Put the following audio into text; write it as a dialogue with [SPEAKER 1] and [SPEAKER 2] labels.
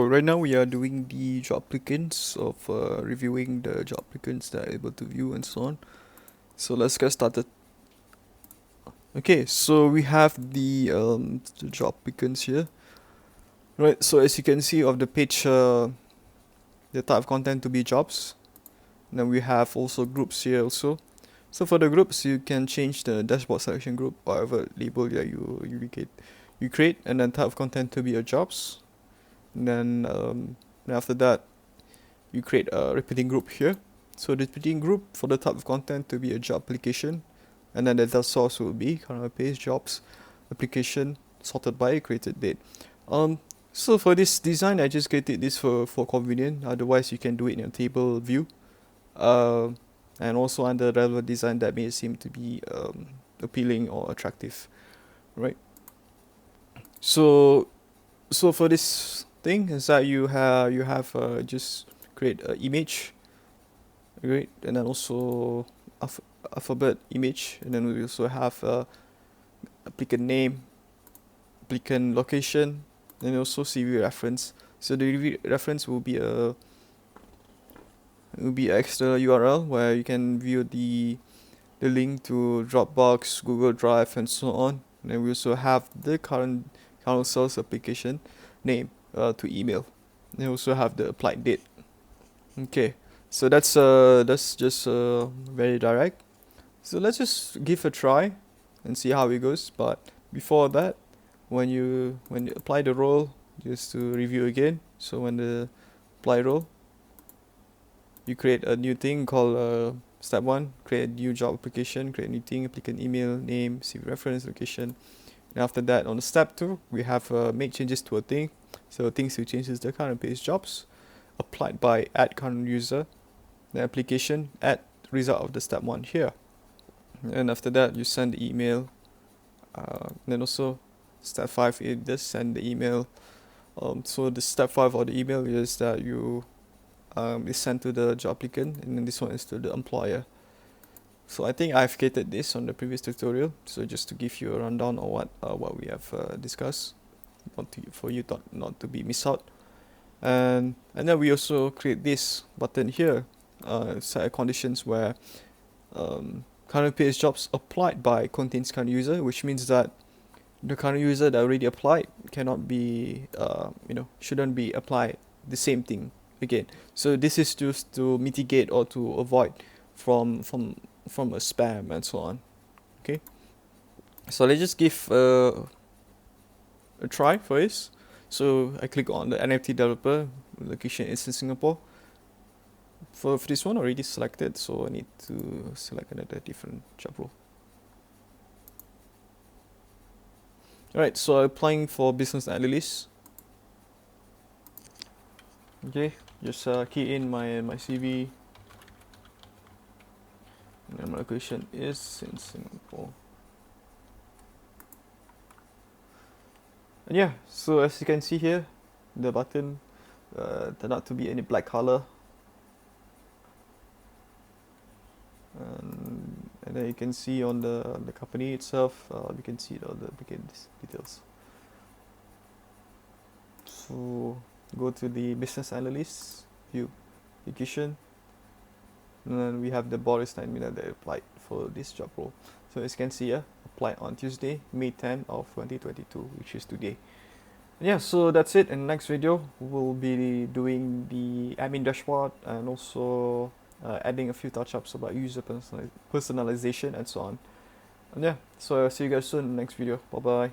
[SPEAKER 1] Right now we are doing the job applicants of reviewing the job applicants that are able to view and so on. So let's get started. Okay, so we have the job applicants here. Right, so as you can see of the page, the type of content to be jobs. Then we have also groups here also. So for the groups, you can change the dashboard selection group, whatever label that you create, and then type of content to be your jobs. And then after that, you create a repeating group here. So the repeating group for the type of content to be a job application, and then the data source will be current page jobs application sorted by created date. Um, so for this design, I just created this for convenient. Otherwise, you can do it in a table view. Uh, and also under relevant design that may seem to be appealing or attractive, right? So so for this thing is that you have just create an image, right? And then also alphabet image, and then we also have applicant name, applicant location, and also CV reference. So the reference will be extra URL where you can view the link to Dropbox, Google Drive, and so on. And then we also have the current source application name to email. They also have the applied date. Okay, so that's just very direct. So let's just give a try and see how it goes. But before that, when you apply the role, just to review again. So when the apply role, you create a new thing called step one, create a new job application, create a new thing, applicant email, name, CV reference, location. And after that, on the step two, we have make changes to a thing. So things to change is the current page jobs applied by add current user, the application add result of the step one here. And after that, you send the email. Then also step five, it does send the email. So the step five of the email is that you is sent to the job applicant, and then this one is to the employer. So I think I've created this on the previous tutorial. So just to give you a rundown on what we have discussed, for you not to be missed out. And then we also create this button here, set conditions where current page jobs applied by contains current user, which means that the current user that already applied cannot be shouldn't be applied the same thing again. So this is just to mitigate or to avoid from a spam and so on. Okay, so let's just give a try for this. So I click on the NFT developer, location is in Singapore. For this one already selected, so I need to select another different job role. Alright, so applying for business analyst. Okay, just key in my CV. And my location is in Singapore. And yeah, so as you can see here, the button turned out to be any black color. And then you can see on the company itself, you can see all the details. So go to the business analyst view, education, and then we have the Boris 9 million that applied for this job role. So as you can see here, applied on Tuesday, May 10 of 2022, which is today. And yeah, so that's it. In the next video, we'll be doing the admin dashboard and also adding a few touch-ups about user personalization and so on. And yeah, so I'll see you guys soon in the next video. Bye bye.